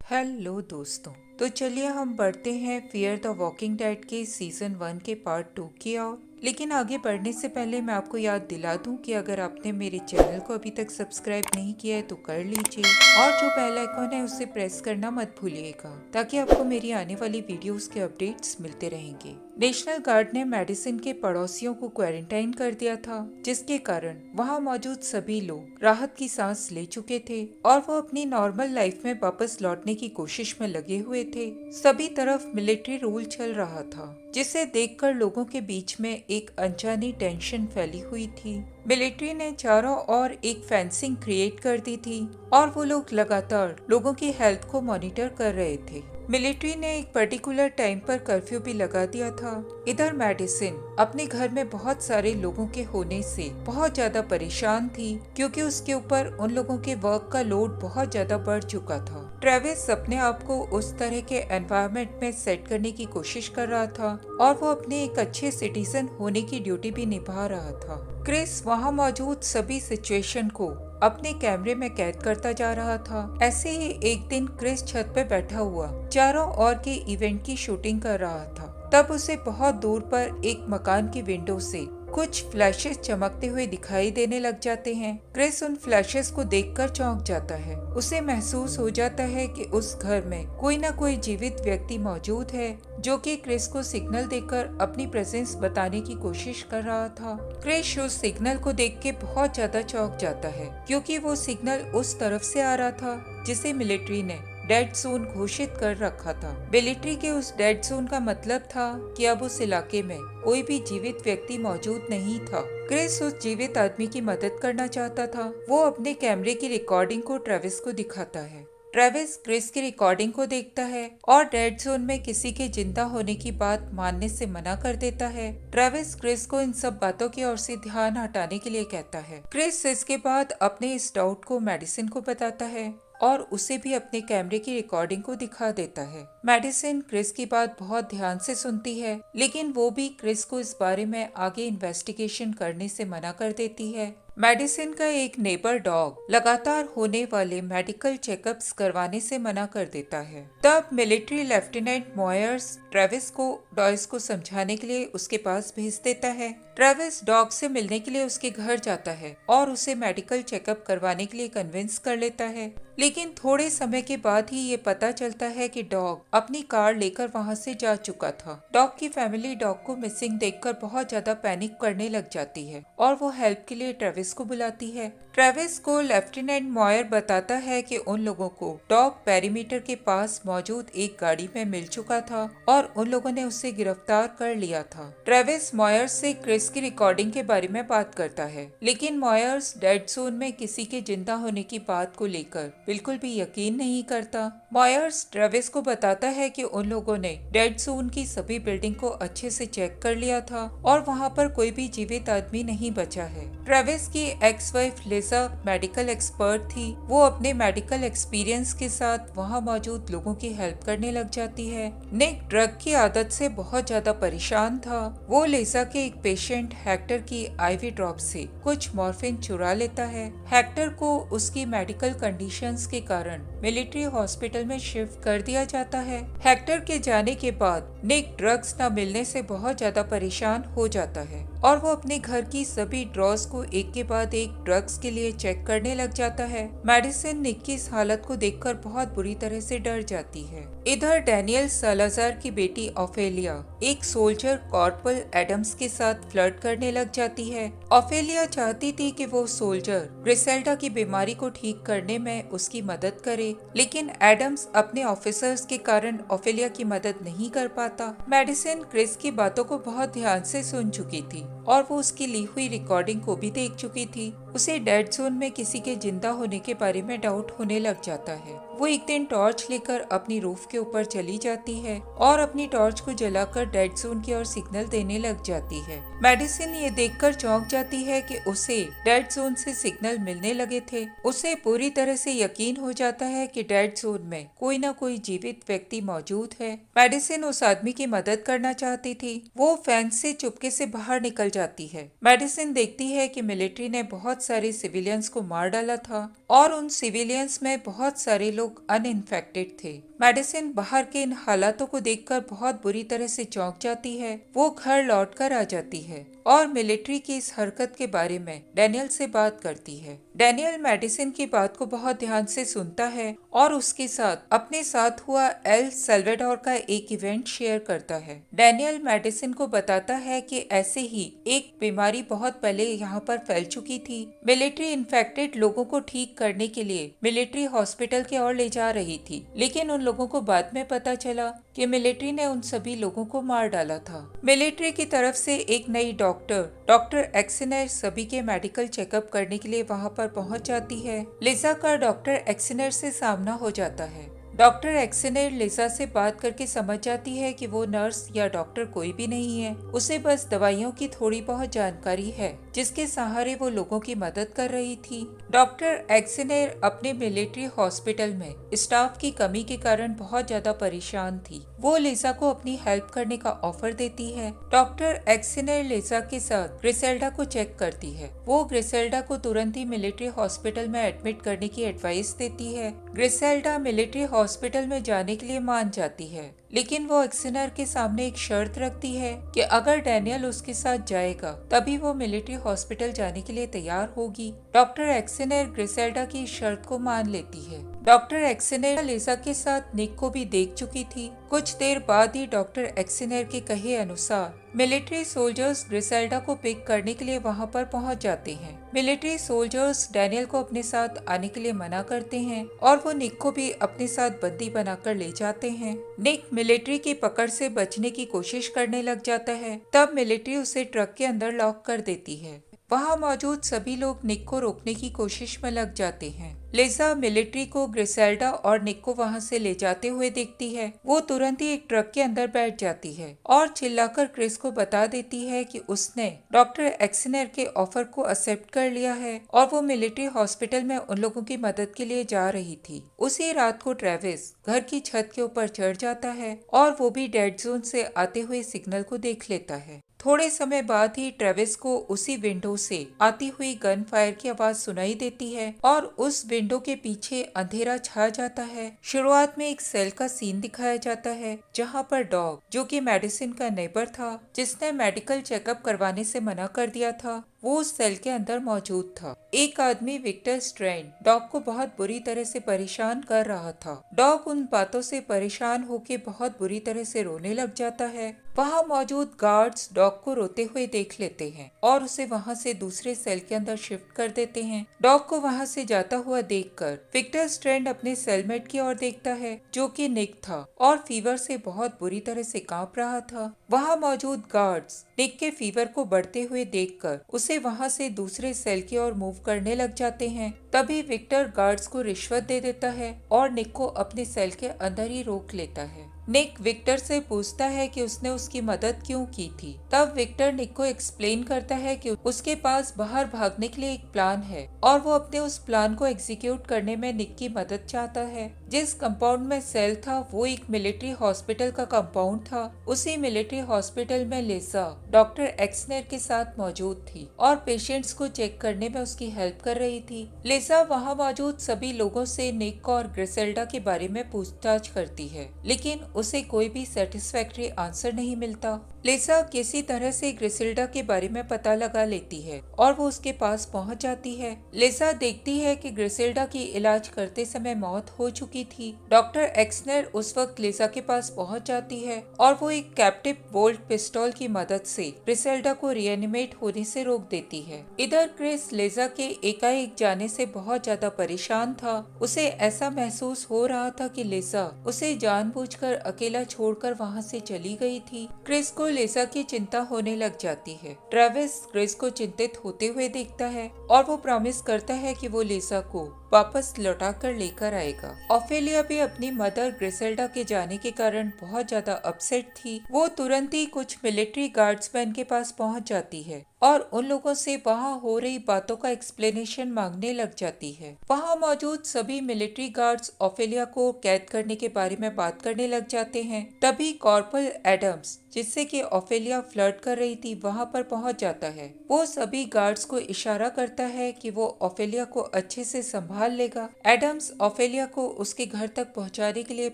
Hello दोस्तों। तो चलिए हम बढ़ते हैं फियर द वॉकिंग डेड के सीजन 1 के पार्ट 2 की ओर। लेकिन आगे बढ़ने से पहले मैं आपको याद दिला दूं कि अगर आपने मेरे चैनल को अभी तक सब्सक्राइब नहीं किया है तो कर लीजिए और जो बेल आइकॉन है उसे प्रेस करना मत भूलिएगा ताकि आपको मेरी आने वाली वीडियोस के अपडेट्स मिलते रहेंगे। नेशनल गार्ड ने मेडिसिन के पड़ोसियों को क्वारंटाइन कर दिया था, जिसके कारण वहां मौजूद सभी लोग राहत की सांस ले चुके थे और वो अपनी नॉर्मल लाइफ में वापस लौटने की कोशिश में लगे हुए थे। सभी तरफ मिलिट्री रूल चल रहा था, जिसे देखकर लोगों के बीच में एक अनजानी टेंशन फैली हुई थी। मिलिट्री ने चारों ओर एक फेंसिंग क्रिएट कर दी थी और वो लोग लगातार लोगों की हेल्थ को मॉनिटर कर रहे थे। मिलिट्री ने एक पर्टिकुलर टाइम पर कर्फ्यू भी लगा दिया था। इधर मेडिसिन अपने घर में बहुत सारे लोगों के होने से बहुत ज्यादा परेशान थी, क्योंकि उसके ऊपर उन लोगों के वर्क का लोड बहुत ज्यादा बढ़ चुका था। ट्रेविस अपने आप को उस तरह के एनवायरनमेंट में सेट करने की कोशिश कर रहा था और वो अपने एक अच्छे सिटीजन होने की ड्यूटी भी निभा रहा था। क्रिस वहाँ मौजूद सभी सिचुएशन को अपने कैमरे में कैद करता जा रहा था। ऐसे ही एक दिन क्रिस छत पे बैठा हुआ चारों ओर के इवेंट की शूटिंग कर रहा था। तब उसे बहुत दूर पर एक मकान की विंडो से कुछ फ्लैशेस चमकते हुए दिखाई देने लग जाते हैं। क्रिस उन फ्लैशेस को देखकर चौंक जाता है। उसे महसूस हो जाता है कि उस घर में कोई न कोई जीवित व्यक्ति मौजूद है, जो कि क्रिस को सिग्नल देकर अपनी प्रेजेंस बताने की कोशिश कर रहा था। क्रिस उस सिग्नल को देख के बहुत ज्यादा चौंक जाता है, क्योंकि वो सिग्नल उस तरफ से आ रहा था जिसे मिलिट्री ने डेड जोन घोषित कर रखा था। मिलिट्री के उस डेड जोन का मतलब था कि अब उस इलाके में कोई भी जीवित व्यक्ति मौजूद नहीं था। क्रिस उस जीवित आदमी की मदद करना चाहता था। वो अपने कैमरे की रिकॉर्डिंग को ट्रेविस को दिखाता है। ट्रेविस क्रिस की रिकॉर्डिंग को देखता है और डेड जोन में किसी के जिंदा होने की बात मानने से मना कर देता है। ट्रेविस क्रिस को इन सब बातों की ओर से ध्यान हटाने के लिए कहता है। क्रिस इसके बाद अपने इस डाउट को मेडिसिन को बताता है और उसे भी अपने कैमरे की रिकॉर्डिंग को दिखा देता है। मेडिसिन क्रिस की बात बहुत ध्यान से सुनती है, लेकिन वो भी क्रिस को इस बारे में आगे इन्वेस्टिगेशन करने से मना कर देती है। मेडिसिन का एक नेबर डॉग लगातार होने वाले मेडिकल चेकअप्स करवाने से मना कर देता है। तब मिलिट्री लेफ्टिनेंट मॉयर्स ट्रेविस को डॉयस को समझाने के लिए उसके पास भेज देता है। ट्रेविस डॉग से मिलने के लिए उसके घर जाता है और उसे मेडिकल चेकअप करवाने के लिए कन्विंस कर लेता है। लेकिन थोड़े समय के बाद ही ये पता चलता है कि डॉग अपनी कार लेकर वहाँ से जा चुका था। डॉग की फैमिली डॉग को मिसिंग देखकर बहुत ज्यादा पैनिक करने लग जाती है और वो हेल्प के लिए ट्रेविस को बुलाती है। ट्रेविस को लेफ्टिनेंट मॉयर बताता है कि उन लोगों को डॉग पेरीमीटर के पास मौजूद एक गाड़ी में मिल चुका था और उन लोगों ने उसे गिरफ्तार कर लिया था। ट्रेविस मॉयर्स से क्रिस की रिकॉर्डिंग के बारे में बात करता है, लेकिन मॉयर्स डेड जोन में किसी के जिंदा होने की बात को लेकर बिल्कुल भी यकीन नहीं करता। मॉयर्स ट्रेविस को बताता है कि उन लोगों ने डेड जोन की सभी बिल्डिंग को अच्छे से चेक कर लिया था और वहाँ पर कोई भी जीवित आदमी नहीं बचा है। ट्रेविस की एक्स वाइफ लिसा मेडिकल एक्सपर्ट थी। वो अपने मेडिकल एक्सपीरियंस के साथ वहाँ मौजूद लोगों की हेल्प करने लग जाती है। निक ड्रग की आदत से बहुत ज्यादा परेशान था। वो लिसा के एक पेशेंट हेक्टर की आईवी ड्रॉप से कुछ मॉर्फिन चुरा लेता है। हेक्टर को उसकी मेडिकल कंडीशंस के कारण मिलिट्री हॉस्पिटल में शिफ्ट कर दिया जाता है। हेक्टर के जाने के बाद निक ड्रग्स न मिलने से बहुत ज्यादा परेशान हो जाता है और वो अपने घर की सभी ड्रॉर्स को एक के बाद एक ड्रग्स के लिए चेक करने लग जाता है। मेडिसिन निक की इस हालत को देखकर बहुत बुरी तरह से डर जाती है। इधर डैनियल सालाजार की बेटी ओफेलिया एक सोल्जर कॉर्पोरल एडम्स के साथ फ्लर्ट करने लग जाती है। ओफेलिया चाहती थी कि वो सोल्जर ग्रिसेल्डा की बीमारी को ठीक करने में उसकी मदद करे, लेकिन एडम्स अपने ऑफिसर्स के कारण ओफेलिया की मदद नहीं कर पाता। मेडिसिन क्रिस की बातों को बहुत ध्यान से सुन चुकी थी और वो उसकी ली हुई रिकॉर्डिंग को भी देख चुकी थी। उसे डेड जोन में किसी के जिंदा होने के बारे में डाउट होने लग जाता है। वो एक दिन टॉर्च लेकर अपनी रूफ के ऊपर चली जाती है और अपनी टॉर्च को जलाकर डेड जोन की ओर सिग्नल देने लग जाती है। मेडिसिन ये देखकर चौंक जाती है कि उसे डेड जोन से सिग्नल मिलने लगे थे। उसे पूरी तरह से यकीन हो जाता है कि डेड जोन में कोई न कोई जीवित व्यक्ति मौजूद है। मेडिसिन उस आदमी की मदद करना चाहती थी। वो फैन से चुपके से बाहर निकल जाती है। मेडिसिन देखती है कि मिलिट्री ने बहुत बहुत सारे सिविलियंस को मार डाला था और उन सिविलियंस में बहुत सारे लोग अनइन्फेक्टेड थे। मेडिसिन बाहर के इन हालातों को देखकर बहुत बुरी तरह से चौंक जाती है। वो घर लौटकर आ जाती है और मिलिट्री की इस हरकत के बारे में डैनियल से बात करती है। डैनियल मेडिसिन की बात को बहुत ध्यान से सुनता है और उसके साथ अपने साथ हुआ एल सल्वाडोर का एक इवेंट शेयर करता है। डैनियल मेडिसिन को बताता है कि ऐसे ही एक बीमारी बहुत पहले यहाँ पर फैल चुकी थी। मिलिट्री इन्फेक्टेड लोगों को ठीक करने के लिए मिलिट्री हॉस्पिटल की ओर ले जा रही थी, लेकिन उन लोगों को बाद में पता चला कि मिलिट्री ने उन सभी लोगों को मार डाला था। मिलिट्री की तरफ से एक नई डॉक्टर एक्सिनर सभी के मेडिकल चेकअप करने के लिए वहां पर पहुंच जाती है। लिजा का डॉक्टर एक्सिनर से सामना हो जाता है। डॉक्टर एक्सिनर लिजा से बात करके समझ जाती है कि वो नर्स या डॉक्टर कोई भी नहीं है, उसे बस दवाइयों की थोड़ी बहुत जानकारी है जिसके सहारे वो लोगों की मदद कर रही थी। डॉक्टर एक्सिनर अपने मिलिट्री हॉस्पिटल में स्टाफ की कमी के कारण बहुत ज्यादा परेशान थी। वो लिजा को अपनी हेल्प करने का ऑफर देती है। डॉक्टर एक्सिनर लिजा के साथ ग्रिसेल्डा को चेक करती है। वो ग्रिसेल्डा को तुरंत ही मिलिट्री हॉस्पिटल में एडमिट करने की एडवाइस देती है। ग्रिसेल्डा मिलिट्री हॉस्पिटल में जाने के लिए मान जाती है, लेकिन वो एक्सिनर के सामने एक शर्त रखती है कि अगर डैनियल उसके साथ जाएगा तभी वो मिलिट्री हॉस्पिटल जाने के लिए तैयार होगी। डॉक्टर एक्सिनर ग्रिसेल्डा की इस शर्त को मान लेती है। डॉक्टर एक्सिनर लिजा के साथ निक को भी देख चुकी थी। कुछ देर बाद ही डॉक्टर एक्सिनर के कहे अनुसार मिलिट्री सोल्जर्स ग्रिसेल्डा को पिक करने के लिए वहां पर पहुंच जाते हैं। मिलिट्री सोल्जर्स डैनियल को अपने साथ आने के लिए मना करते हैं और वो निक को भी अपने साथ बंदी बनाकर ले जाते हैं। निक मिलिट्री की पकड़ से बचने की कोशिश करने लग जाता है। तब मिलिट्री उसे ट्रक के अंदर लॉक कर देती है। वहां मौजूद सभी लोग निक को रोकने की कोशिश में लग जाते हैं। लिजा मिलिट्री को ग्रिसेल्डा और निक को वहां से ले जाते हुए देखती है। वो तुरंत ही एक ट्रक के अंदर बैठ जाती है और चिल्लाकर क्रिस को बता देती है कि उसने डॉक्टर एक्सिनर के ऑफर को एक्सेप्ट कर लिया है और वो मिलिट्री हॉस्पिटल में उन लोगों की मदद के लिए जा रही थी। उसी रात को ट्रेविस घर की छत के ऊपर चढ़ जाता है और वो भी डेड जोन से आते हुए सिग्नल को देख लेता है। थोड़े समय बाद ही ट्रेविस को उसी विंडो से आती हुई गन फायर की आवाज सुनाई देती है और उस विंडो के पीछे अंधेरा छा जाता है। शुरुआत में एक सेल का सीन दिखाया जाता है जहां पर डॉग, जो कि मेडिसिन का नेबर था जिसने मेडिकल चेकअप करवाने से मना कर दिया था, वो उस सेल के अंदर मौजूद था। एक आदमी विक्टर स्ट्रैंड डॉग को बहुत बुरी तरह से परेशान कर रहा था। डॉग उन बातों से परेशान होकर बहुत बुरी तरह से रोने लग जाता है। वहां मौजूद गार्ड्स डॉग को रोते हुए देख लेते हैं और उसे वहां से दूसरे सेल के अंदर शिफ्ट कर देते हैं। डॉग को वहां से जाता हुआ देखकर विक्टर स्ट्रैंड अपने सेलमेट की ओर देखता है जो कि निक था और फीवर से बहुत बुरी तरह से कांप रहा था। वहां मौजूद गार्ड्स निक के फीवर को बढ़ते हुए देखकर उसे वहां से दूसरे सेल की ओर मूव करने लग जाते हैं। तभी विक्टर गार्ड्स को रिश्वत दे देता है और निक को अपने सेल के अंदर ही रोक लेता है। निक विक्टर से पूछता है कि उसने उसकी मदद क्यों की थी। तब विक्टर निक को एक्सप्लेन करता है कि उसके पास बाहर भागने के लिए एक प्लान है और वो अपने उस प्लान को एग्जीक्यूट करने में निक की मदद चाहता है। जिस कंपाउंड में सेल था वो एक मिलिट्री हॉस्पिटल का कंपाउंड था। उसी मिलिट्री हॉस्पिटल में लिजा डॉक्टर एक्सनर के साथ मौजूद थी और पेशेंट्स को चेक करने में उसकी हेल्प कर रही थी। लिजा वहाँ मौजूद सभी लोगों से निक और ग्रिसेल्डा के बारे में पूछताछ करती है, लेकिन उसे कोई भी सेटिस्फैक्टरी आंसर नहीं मिलता। लिजा किसी तरह से ग्रिसेल्डा के बारे में पता लगा लेती है और वो उसके पास पहुंच जाती है। लिजा देखती है कि ग्रिसेल्डा की इलाज करते समय मौत हो चुकी थी। डॉक्टर एक्सनर उस वक्त लिजा के पास पहुंच जाती है और वो एक कैप्टिव बोल्ट पिस्टल की मदद से ग्रिसेल्डा को रिएनिमेट होने से रोक देती है। इधर क्रिस लिजा के एकाएक जाने से बहुत ज्यादा परेशान था। उसे ऐसा महसूस हो रहा था कि लिजा उसे जानबूझकर अकेला छोड़कर वहाँ से चली गई थी। क्रिस को लिजा की चिंता होने लग जाती है। ट्रेविस क्रिस को चिंतित होते हुए देखता है और वो प्रॉमिस करता है कि वो लिजा को वापस लौटा कर लेकर आएगा। ओफेलिया भी अपनी मदर ग्रिसेल्डा के जाने के कारण बहुत ज्यादा अपसेट थी। वो तुरंत ही कुछ मिलिट्री गार्ड्समैन के पास पहुंच जाती है और उन लोगों से वहां हो रही बातों का एक्सप्लेनेशन मांगने लग जाती है। वहां मौजूद सभी मिलिट्री गार्ड्स ओफेलिया को कैद करने के बारे में बात करने लग जाते हैं। तभी कॉर्पोरल एडम्स, जिससे कि ओफेलिया फ्लर्ट कर रही थी, वहां पर पहुंच जाता है। वो सभी गार्ड्स को इशारा करता है कि वो ओफेलिया को अच्छे से संभाल लेगा। एडम्स ओफेलिया को उसके घर तक पहुंचाने के लिए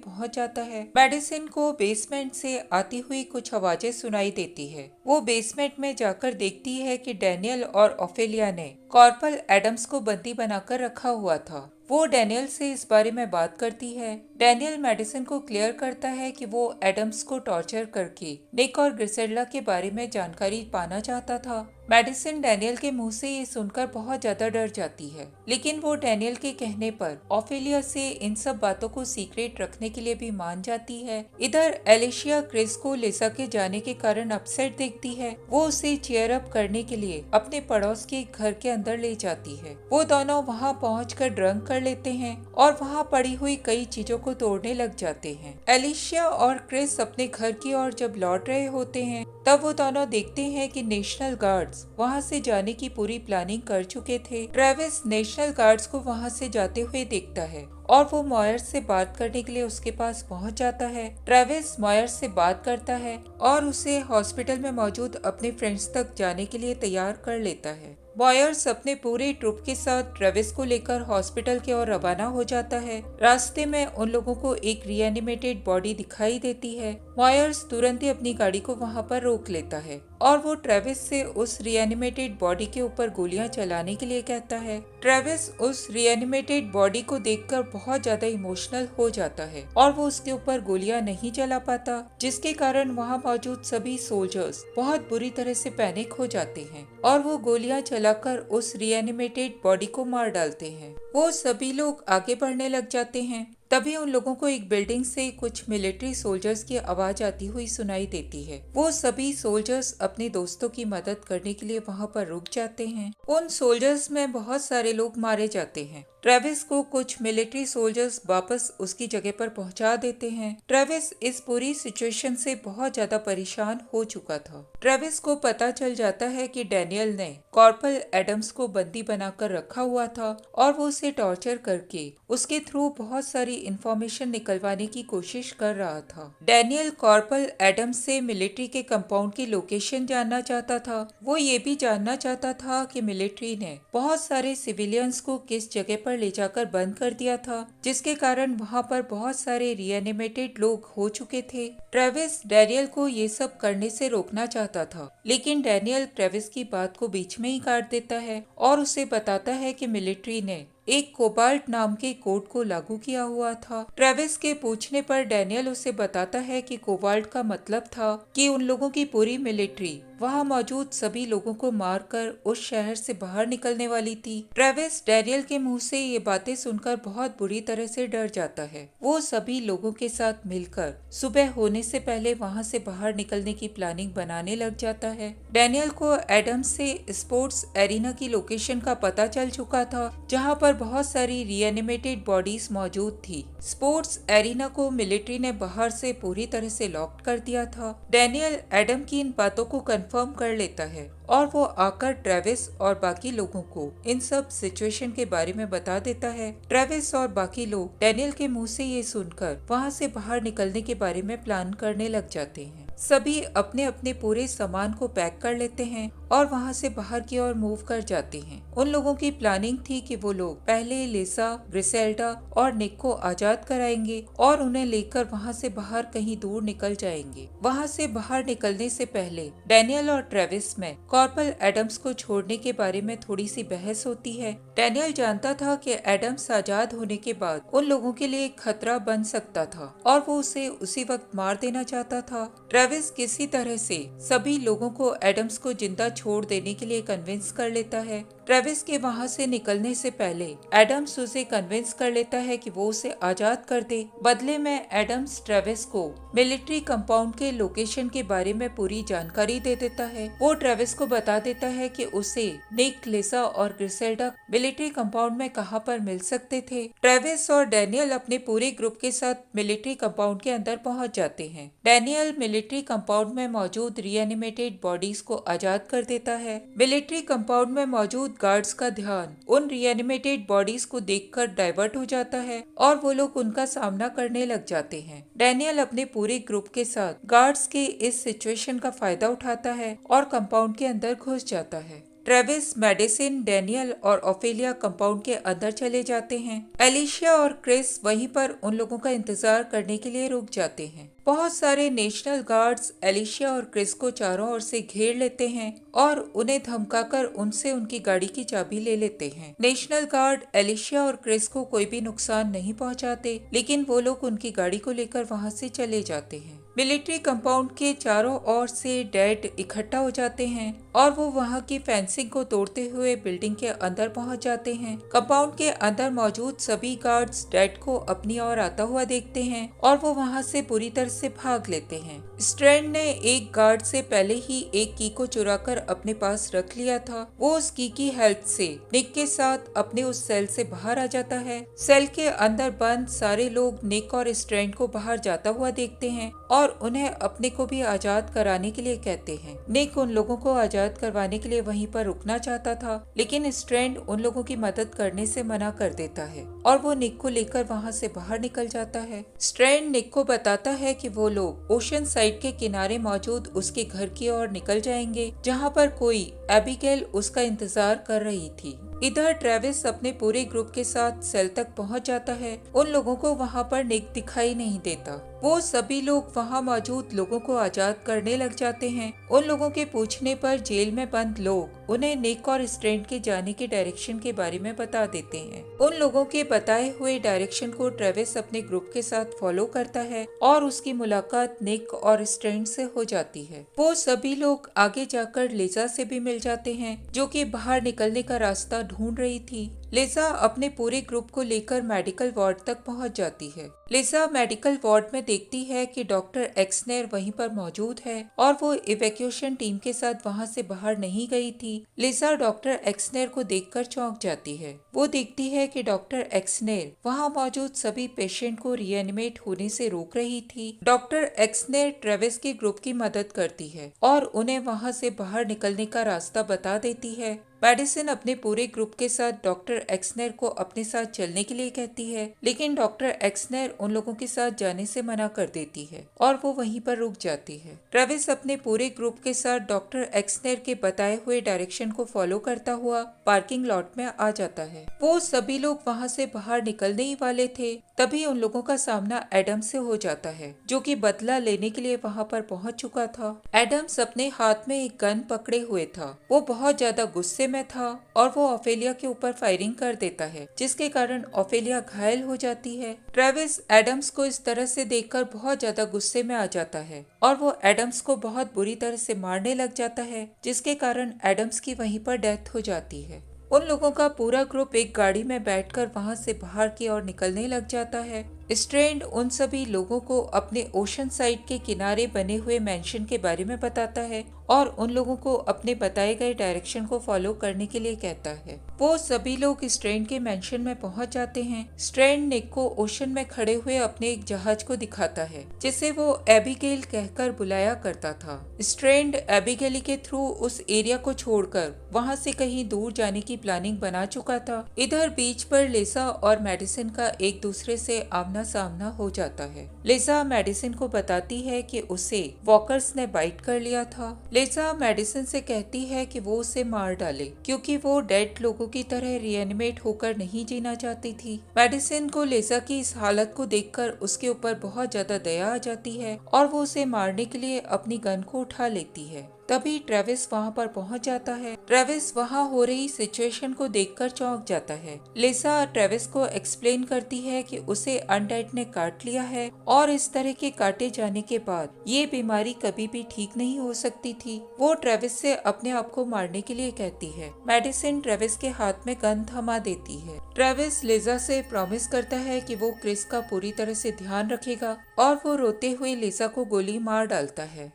पहुंच जाता है। मेडिसिन को बेसमेंट से आती हुई कुछ आवाजें सुनाई देती है। वो बेसमेंट में जाकर देखती है कि डैनियल और ओफेलिया ने कॉर्पोरल एडम्स को बंदी बनाकर रखा हुआ था। वो डैनियल से इस बारे में बात करती है। डैनियल मेडिसिन को क्लियर करता है कि वो एडम्स को टॉर्चर करके निक और ग्रिसेल्डा के बारे में जानकारी पाना चाहता था। मेडिसिन डैनियल के मुंह से ये सुनकर बहुत ज्यादा डर जाती है, लेकिन वो डैनियल के कहने पर ओफेलिया से इन सब बातों को सीक्रेट रखने के लिए भी मान जाती है। इधर एलिशिया क्रिस को लिसा के जाने के कारण अपसेट देखती है। वो उसे चीयर अप करने के लिए अपने पड़ोस के घर के अंदर ले जाती है। वो दोनों वहाँ पहुँचकर ड्रंक कर लेते हैं और वहाँ पड़ी हुई कई चीजों को तोड़ने लग जाते हैं। एलिशिया और क्रिस अपने घर की ओर जब लौट रहे होते हैं, तब वो दोनों देखते हैं कि नेशनल गार्ड्स वहाँ से जाने की पूरी प्लानिंग कर चुके थे। ट्रेविस नेशनल गार्ड्स को वहाँ से जाते हुए देखता है और वो मॉयर्स से बात करने के लिए उसके पास पहुँच जाता है। ट्रेविस मॉयर्स से बात करता है और उसे हॉस्पिटल में मौजूद अपने फ्रेंड्स तक जाने के लिए तैयार कर लेता है। मॉयर्स अपने पूरे ट्रुप के साथ ट्रेविस को लेकर हॉस्पिटल की ओर रवाना हो जाता है। रास्ते में उन लोगों को एक रिएनिमेटेड बॉडी दिखाई देती है। मॉयर्स तुरंत ही अपनी गाड़ी को वहां पर रोक लेता है और वो ट्रेविस से उस रिएनिमेटेड बॉडी के ऊपर गोलियां चलाने के लिए कहता है। ट्रेविस उस रिएनिमेटेड बॉडी को देखकर बहुत ज्यादा इमोशनल हो जाता है और वो उसके ऊपर गोलियां नहीं चला पाता, जिसके कारण वहाँ मौजूद सभी सोल्जर्स बहुत बुरी तरह से पैनिक हो जाते हैं और वो गोलियां चलाकर उस रिएनिमेटेड बॉडी को मार डालते हैं। वो सभी लोग आगे बढ़ने लग जाते हैं। तभी उन लोगों को एक बिल्डिंग से कुछ मिलिट्री सोल्जर्स की आवाज आती हुई सुनाई देती है। वो सभी सोल्जर्स अपने दोस्तों की मदद करने के लिए वहां पर रुक जाते हैं। उन सोल्जर्स में बहुत सारे लोग मारे जाते हैं। ट्रेविस को कुछ मिलिट्री सोल्जर्स वापस उसकी जगह पर पहुंचा देते हैं। ट्रेविस इस पूरी सिचुएशन से बहुत ज्यादा परेशान हो चुका था। ट्रेविस को पता चल जाता है कि डैनियल ने कॉर्पोरल एडम्स को बंदी बनाकर रखा हुआ था और वो उसे टॉर्चर करके उसके थ्रू बहुत सारी इंफॉर्मेशन निकलवाने की कोशिश कर रहा था। डैनियल कॉर्पोरल एडम्स से मिलिट्री के कंपाउंड की लोकेशन जानना चाहता था। वो ये भी जानना चाहता था कि मिलिट्री ने बहुत सारे सिविलियंस को किस जगह पर ले जाकर बंद कर दिया था, जिसके कारण वहाँ पर बहुत सारे रिएनिमेटेड लोग हो चुके थे। ट्रेविस डैनियल को ये सब करने से रोकना चाहता था, लेकिन डैनियल ट्रेविस की बात को बीच में ही काट देता है और उसे बताता है कि मिलिट्री ने एक कोबाल्ट नाम के कोड को लागू किया हुआ था। ट्रेविस के पूछने पर डैनियल उसे बताता है कि कोबाल्ट का मतलब था कि उन लोगों की पूरी मिलिट्री वहां मौजूद सभी लोगों को मारकर उस शहर से बाहर निकलने वाली थी। ट्रेविस डैनियल के मुंह से ये बातें सुनकर बहुत बुरी तरह से डर जाता है। वो सभी लोगों के साथ मिलकर सुबह होने से पहले वहां से बाहर निकलने की प्लानिंग बनाने लग जाता है। डैनियल को एडम्स से स्पोर्ट्स एरिना की लोकेशन का पता चल चुका था, जहाँ पर बहुत सारी रिएनिमेटेड बॉडीज मौजूद थी। स्पोर्ट्स एरिना को मिलिट्री ने बाहर से पूरी तरह से लॉक कर दिया था। डैनियल एडम की इन बातों को कंफर्म कर लेता है और वो आकर ट्रेविस और बाकी लोगों को इन सब सिचुएशन के बारे में बता देता है। ट्रेविस और बाकी लोग डैनियल के मुंह से ये सुनकर वहाँ से बाहर निकलने के बारे में प्लान करने लग जाते हैं। सभी अपने अपने पूरे सामान को पैक कर लेते हैं और वहाँ से बाहर की ओर मूव कर जाते हैं। उन लोगों की प्लानिंग थी कि वो लोग पहले लिसा, ग्रिसेल्डा और निक को आजाद कराएंगे और उन्हें लेकर वहाँ से बाहर कहीं दूर निकल जाएंगे। वहाँ से बाहर निकलने से पहले डैनियल और ट्रेविस में कॉर्पोरल एडम्स को छोड़ने के बारे में थोड़ी सी बहस होती है। डैनियल जानता था कि एडम्स आजाद होने के बाद उन लोगों के लिए खतरा बन सकता था और वो उसे उसी वक्त मार देना चाहता था। ट्रेविस किसी तरह से सभी लोगों को एडम्स को जिंदा छोड़ देने के लिए कन्विंस कर लेता है। ट्रेविस के वहाँ से निकलने से पहले एडम्स उसे कन्विंस कर लेता है कि वो उसे आजाद कर दे। बदले में एडम्स ट्रेविस को मिलिट्री कंपाउंड के लोकेशन के बारे में पूरी जानकारी दे देता है। वो ट्रेविस को बता देता है कि उसे निक, लिसा और ग्रिसेल्डा मिलिट्री कंपाउंड में कहाँ पर मिल सकते थे। ट्रेविस और डैनियल अपने पूरे ग्रुप के साथ मिलिट्री कंपाउंड के अंदर पहुंच जाते हैं। डैनियल मिलिट्री कंपाउंड में मौजूद रीएनिमेटेड बॉडीज को आजाद कर देता है। मिलिट्री कंपाउंड में मौजूद गार्ड्स का ध्यान उन रीएनिमेटेड बॉडीज को देखकर डाइवर्ट हो जाता है और वो लोग उनका सामना करने लग जाते हैं। डैनियल अपने पूरे ग्रुप के साथ गार्ड्स के इस सिचुएशन का फायदा उठाता है और कंपाउंड के अंदर घुस जाता है। ट्रेविस, मेडिसिन, डैनियल और ओफेलिया कंपाउंड के अंदर चले जाते हैं। एलिशिया और क्रिस वहीं पर उन लोगों का इंतजार करने के लिए रुक जाते हैं। बहुत सारे नेशनल गार्ड्स एलिशिया और क्रिस को चारों ओर से घेर लेते हैं और उन्हें धमकाकर उनसे उनकी गाड़ी की चाबी ले लेते हैं। नेशनल गार्ड एलिशिया और क्रिस को कोई भी नुकसान नहीं पहुंचाते, लेकिन वो लोग उनकी गाड़ी को लेकर वहां से चले जाते हैं। मिलिट्री कंपाउंड के चारों ओर से डेड इकट्ठा हो जाते हैं और वो वहां की फेंसिंग को तोड़ते हुए बिल्डिंग के अंदर पहुंच जाते हैं। कंपाउंड के अंदर मौजूद सभी गार्ड्स डेड को अपनी ओर आता हुआ देखते हैं और वो वहां से बुरी तरह से भाग लेते हैं। स्ट्रैंड ने एक गार्ड से पहले ही एक की को चुराकर अपने पास रख लिया था। वो उस की हेल्प से निक के साथ अपने उस सेल से बाहर आ जाता है। सेल के अंदर बंद सारे लोग निक और स्ट्रैंड को बाहर जाता हुआ देखते हैं और उन्हें अपने को भी आजाद कराने के लिए कहते हैं। निक उन लोगों को आजाद करवाने के लिए वहीं पर रुकना चाहता था, लेकिन स्ट्रैंड उन लोगों की मदद करने से मना कर देता है और वो निक को लेकर वहां से बाहर निकल जाता है। स्ट्रैंड निक को बताता है कि वो लोग ओशन साइड के किनारे मौजूद उसके घर की ओर निकल जाएंगे, जहां पर कोई एबिगेल उसका इंतजार कर रही थी। इधर ट्रेविस अपने पूरे ग्रुप के साथ सेल तक पहुंच जाता है। उन लोगों को वहां पर निक दिखाई नहीं देता। वो सभी लोग वहां मौजूद लोगों को आजाद करने लग जाते हैं। उन लोगों के पूछने पर जेल में बंद लोग उन्हें निक और स्ट्रैंड के जाने के डायरेक्शन के बारे में बता देते हैं। उन लोगों के बताए हुए डायरेक्शन को ट्रेविस अपने ग्रुप के साथ फॉलो करता है और उसकी मुलाकात निक और स्ट्रैंड से हो जाती है। वो सभी लोग आगे जाकर लिजा से भी मिल जाते हैं, जो कि बाहर निकलने का रास्ता ढूंढ रही थी। लिजा अपने पूरे ग्रुप को लेकर मेडिकल वार्ड तक पहुंच जाती है। लिजा मेडिकल वार्ड में देखती है कि डॉक्टर एक्सनेर वहीं पर मौजूद है और वो इवैक्यूएशन टीम के साथ वहां से बाहर नहीं गई थी। लिजा डॉक्टर एक्सनेर को देखकर चौंक जाती है। वो देखती है कि डॉक्टर एक्सनेर वहां मौजूद सभी पेशेंट को रिएनिमेट होने से रोक रही थी। डॉक्टर एक्सनेर ट्रेविस के ग्रुप की मदद करती है और उन्हें वहां से बाहर निकलने का रास्ता बता देती है। मेडिसिन अपने पूरे ग्रुप के साथ डॉक्टर एक्सनेर को अपने साथ चलने के लिए कहती है, लेकिन डॉक्टर एक्सनेर उन लोगों के साथ जाने से मना कर देती है और वो वहीं पर रुक जाती है। ट्रेविस अपने पूरे ग्रुप के साथ डॉक्टर एक्सनेर के बताए हुए डायरेक्शन को फॉलो करता हुआ पार्किंग लॉट में आ जाता है। वो सभी लोग वहाँ से बाहर निकलने ही वाले थे, तभी उन लोगों का सामना एडम से हो जाता है, जो कि बदला लेने के लिए वहाँ पर पहुँच चुका था। एडम्स अपने हाथ में एक गन पकड़े हुए था। वो बहुत ज्यादा गुस्से में था और वो ओफेलिया के ऊपर फायरिंग कर देता है, जिसके कारण ओफेलिया घायल हो जाती है। ट्रेविस एडम्स को इस तरह से देखकर बहुत ज्यादा गुस्से में आ जाता है और वो एडम्स को बहुत बुरी तरह से मारने लग जाता है, जिसके कारण एडम्स की वहीं पर डेथ हो जाती है। उन लोगों का पूरा ग्रुप एक गाड़ी में बैठकर वहां से बाहर की ओर निकलने लग जाता है। स्ट्रैंड उन सभी लोगों को अपने ओशन साइड के किनारे बने हुए मेंशन के बारे में बताता है और उन लोगों को अपने बताए गए डायरेक्शन को फॉलो करने के लिए कहता है। वो सभी लोग स्ट्रैंड के मेंशन में पहुंच जाते हैं। स्ट्रैंड निक को ओशन में खड़े हुए अपने एक जहाज को दिखाता है, जिसे वो एबिगेल कहकर बुलाया करता था। स्ट्रैंड एबिगेल के थ्रू उस एरिया को छोड़कर वहां से कहीं दूर जाने की प्लानिंग बना चुका था। इधर बीच पर लिसा और मेडिसिन का एक दूसरे से आमना सामना हो जाता है। लिसा मेडिसिन को बताती है कि उसे वॉकर्स ने बाइट कर लिया था। लिसा मेडिसिन से कहती है कि वो उसे मार डाले, क्योंकि वो डेड लोगों की तरह रिएनिमेट होकर नहीं जीना चाहती थी। मेडिसिन को लिसा की इस हालत को देखकर उसके ऊपर बहुत ज्यादा दया आ जाती है और वो उसे मारने के लिए अपनी गन को उठा लेती है। तभी ट्रेविस वहाँ पर पहुँच जाता है। ट्रेविस वहाँ हो रही सिचुएशन को देखकर चौंक जाता है। लिसा ट्रेविस को एक्सप्लेन करती है कि उसे अनडेड ने काट लिया है और इस तरह के काटे जाने के बाद ये बीमारी कभी भी ठीक नहीं हो सकती थी। वो ट्रेविस से अपने आप को मारने के लिए कहती है। मेडिसिन ट्रेविस के हाथ में गन थमा देती है। ट्रेविस लिसा से प्रॉमिस करता है कि वो क्रिस का पूरी तरह से ध्यान रखेगा और वो रोते हुए लिसा को गोली मार डालता है।